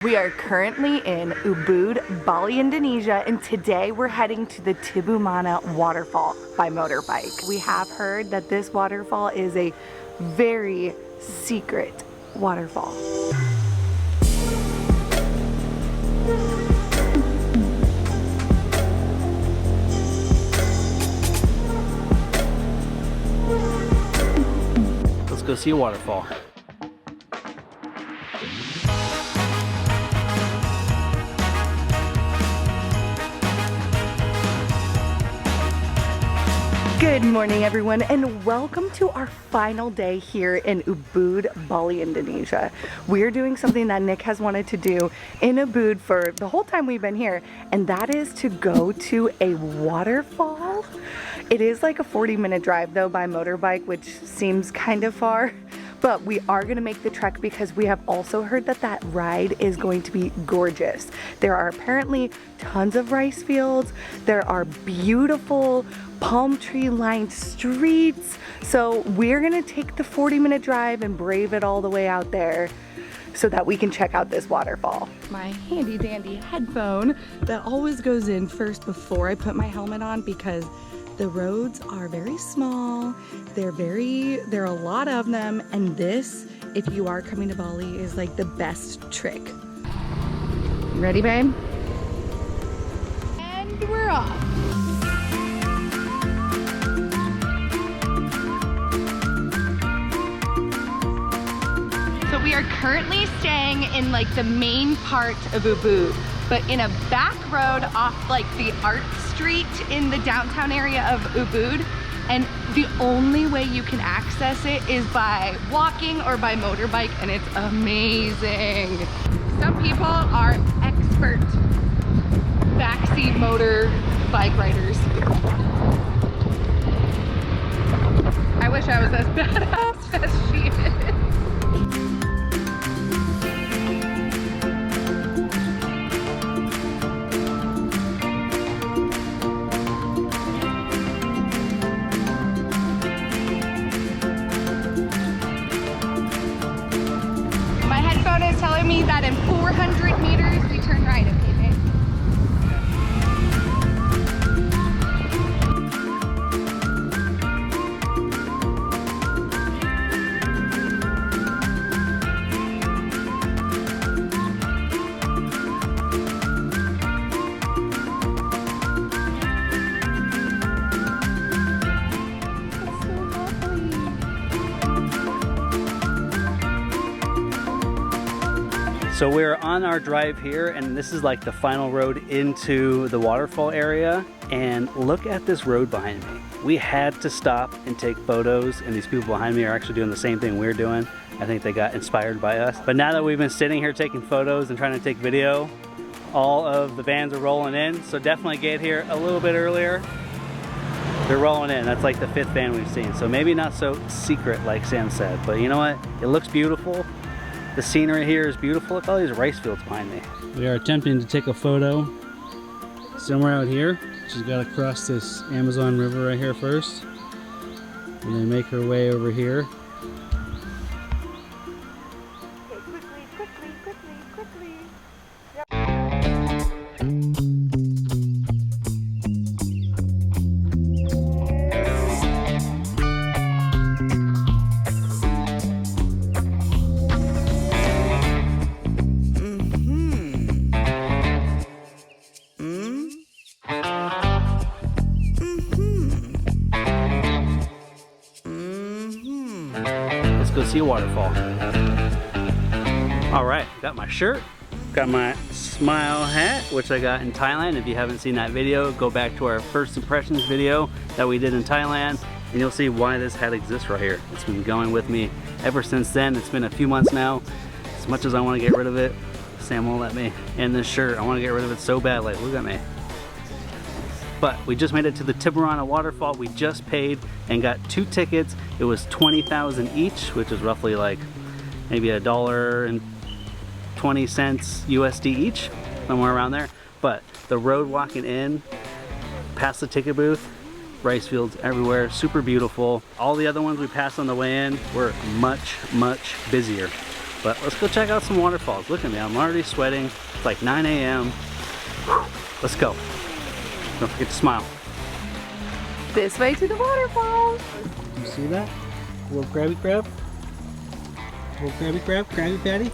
We are currently in Ubud, Bali, Indonesia, and today we're heading to the Tibumana Waterfall by motorbike. We have heard that this waterfall is a very secret waterfall. Let's go see a waterfall. Good morning everyone, and welcome to our final day here in Ubud, Bali, Indonesia. We're doing something that Nick has wanted to do in Ubud for the whole time we've been here, and that is to go to a waterfall. It is like a 40-minute drive though by motorbike, which seems kind of far. But we are gonna make the trek because we have also heard that that ride is going to be gorgeous. There are apparently tons of rice fields. There are beautiful palm tree lined streets. So we're gonna take the 40-minute drive and brave it all the way out there so that we can check out this waterfall. My handy dandy headphone that always goes in first before I put my helmet on because the roads are very small. There are a lot of them, and this, if you are coming to Bali, is like the best trick. Ready, babe? And we're off. So we are currently staying in like the main part of Ubud, but in a back road off like the art street in the downtown area of Ubud, and the only way you can access it is by walking or by motorbike, and it's amazing. Some people are expert backseat motorbike riders. I wish I was as badass as she is. Telling me that in 400 meters we turn right, okay, babe? So we're on our drive here, and this is like the final road into the waterfall area. And look at this road behind me. We had to stop and take photos, and these people behind me are actually doing the same thing we're doing. I think they got inspired by us. But now that we've been sitting here taking photos and trying to take video, all of the vans are rolling in. So definitely get here a little bit earlier. They're rolling in. That's like the 5th van we've seen. So maybe not so secret like Sam said, but you know what? It looks beautiful. The scenery here is beautiful. Look at all these rice fields behind me. We are attempting to take a photo somewhere out here. She's got to cross this Amazon River right here first, and then make her way over here. Quickly. Let's go see a waterfall. All right, got my shirt, got my smile hat, which I got in Thailand. If you haven't seen that video, go back to our first impressions video that we did in Thailand, and you'll see why this hat exists right here. It's been going with me ever since then. It's been a few months now. As much as I want to get rid of it, Sam won't let me. And this shirt, I want to get rid of it so bad. Like, look at me. But we just made it to the Tibumana Waterfall. We just paid and got 2 tickets. It was 20,000 each, which is roughly like maybe $1.20 USD each, somewhere around there. But the road walking in, past the ticket booth, rice fields everywhere, super beautiful. All the other ones we passed on the way in were much, much busier. But let's go check out some waterfalls. Look at me, I'm already sweating. It's like 9 a.m. Let's go. Don't forget to smile. This way to the waterfalls. You see that? A little crabby crab? A little crabby crab? Krabby Patty?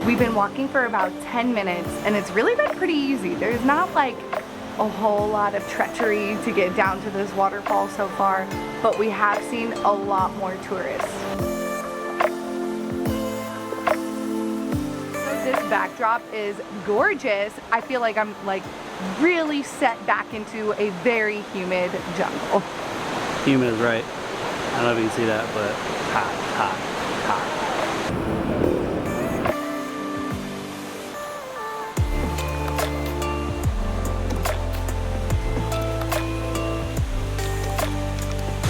We've been walking for about 10 minutes and it's really been pretty easy. There's not like a whole lot of treachery to get down to this waterfall so far, but we have seen a lot more tourists. So this backdrop is gorgeous. I feel like I'm like really set back into a very humid jungle. Humid is right. I don't know if you can see that, but hot, hot, hot.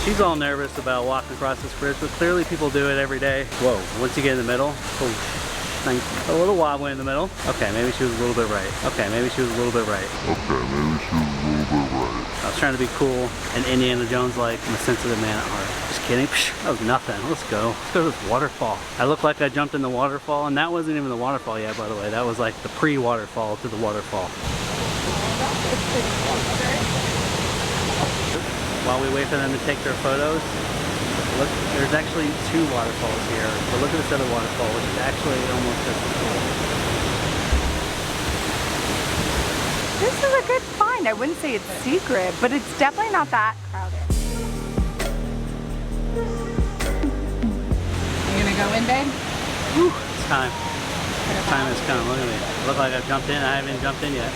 She's all nervous about walking across this bridge, but clearly people do it every day. Whoa, once you get in the middle, oh, nice. A little wobbly in the middle. Okay, maybe she was a little bit right. Okay, maybe she was a little bit right. Okay, maybe she was a little bit right. I was trying to be cool and Indiana Jones like. I'm a sensitive man at heart. Just kidding. That was nothing. Let's go. Let's go to this waterfall. I look like I jumped in the waterfall, and that wasn't even the waterfall yet, by the way. That was like the pre-waterfall to the waterfall. While we wait for them to take their photos, look, there's actually 2 waterfalls here. But look at this other waterfall, which is actually almost just as cool. This is a good find. I wouldn't say it's secret, but it's definitely not that crowded. You gonna go in, babe? Whew, it's time. Time has come. Look at me. I look like I've jumped in. I haven't jumped in yet.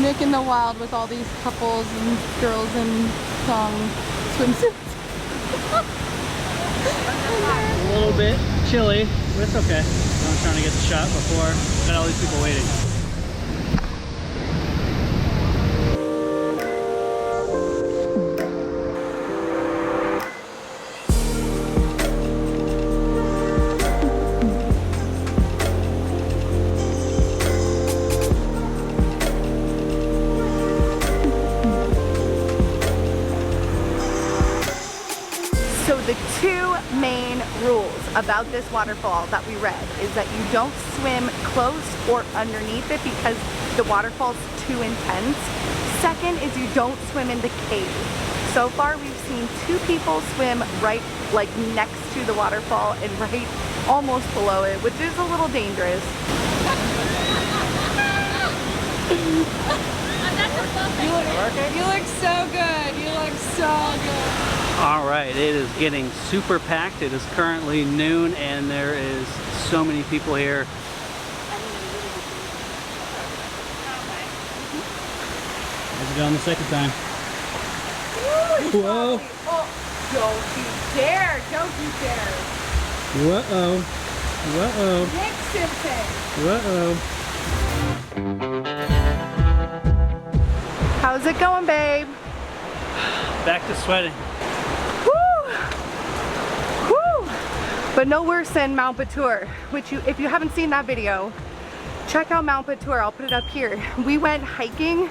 Nick in the wild with all these couples and girls in thong swimsuits. A little bit chilly, but it's okay. I'm trying to get the shot before got all these people waiting. So the 2 main rules about this waterfall that we read is that you don't swim close or underneath it because the waterfall's too intense. Second is you don't swim in the cave. So far we've seen 2 people swim right like next to the waterfall and right almost below it, which is a little dangerous. You look so good. You look so good. All right, it is getting super packed. It is currently noon and there is so many people here. How's it going the second time? Whoa. Oh, don't you dare, don't you dare. Whoa. Whoa. Nick Simpson. Whoa. How's it going, babe? Back to sweating. Woo! Woo! But no worse than Mount Batur, which if you haven't seen that video, check out Mount Batur. I'll put it up here. We went hiking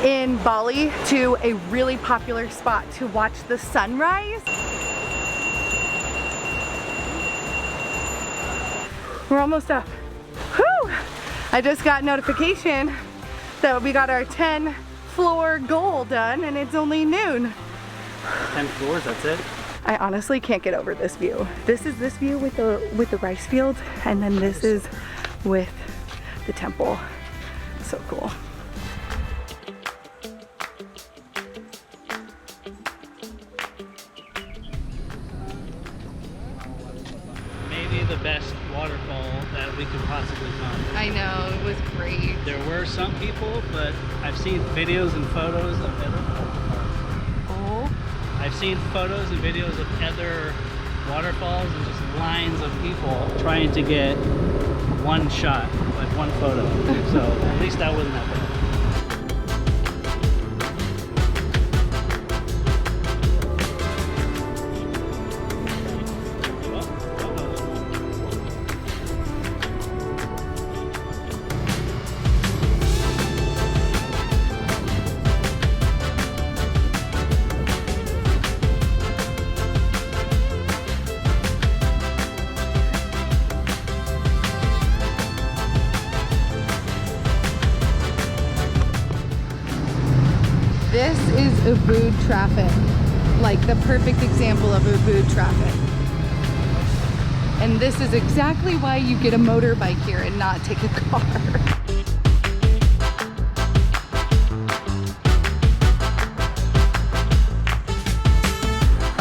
in Bali to a really popular spot to watch the sunrise. We're almost up. Whew! I just got notification that we got our 10 floor goal done and it's only noon. 10 floors, that's it? I honestly can't get over this view. This is this view with the rice fields, and then this is with the temple. So cool. Maybe the best waterfall that we could possibly find. I know, it was great. There were some people, but I've seen videos and photos of I've seen photos and videos of other waterfalls and just lines of people trying to get one shot, like one photo. So at least that wasn't that bad. Ubud traffic. Like the perfect example of Ubud traffic. And this is exactly why you get a motorbike here and not take a car.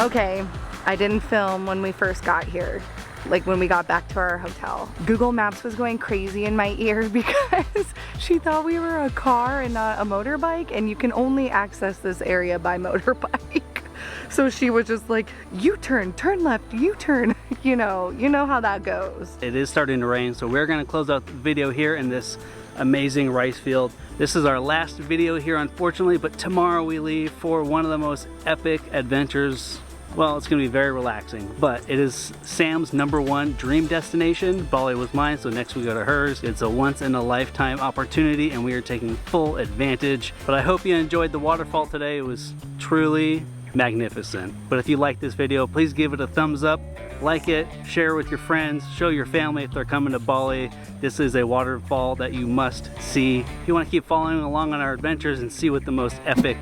Okay, I didn't film when we first got here, like when we got back to our hotel. Google Maps was going crazy in my ear because she thought we were a car and not a motorbike, and you can only access this area by motorbike. So she was just like, U-turn, turn left, U-turn. You know how that goes. It is starting to rain, so we're gonna close out the video here in this amazing rice field. This is our last video here, unfortunately, but tomorrow we leave for one of the most epic adventures. Well, it's gonna be very relaxing, but it is Sam's #1 dream destination. Bali was mine, so next we go to hers. It's a once in a lifetime opportunity and we are taking full advantage. But I hope you enjoyed the waterfall today. It was truly magnificent. But if you like this video, please give it a thumbs up, like it, share it with your friends, show your family if they're coming to Bali. This is a waterfall that you must see. If you want to keep following along on our adventures and see what the most epic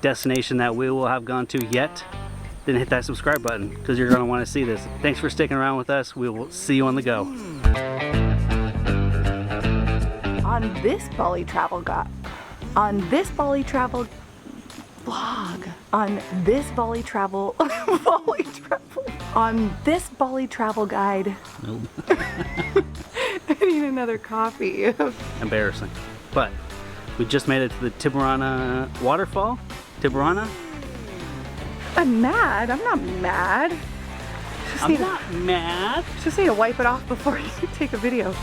destination that we will have gone to yet, then hit that subscribe button because you're going to want to see this. Thanks for sticking around with us. We will see you on the go. On this Bali travel vlog, on this Bali travel on this Bali travel guide. Nope. I need another coffee. Embarrassing. But we just made it to the Tibumana Waterfall. Tibumana? I'm mad. I'm not mad. I'm not mad. Just need to wipe it off before you take a video.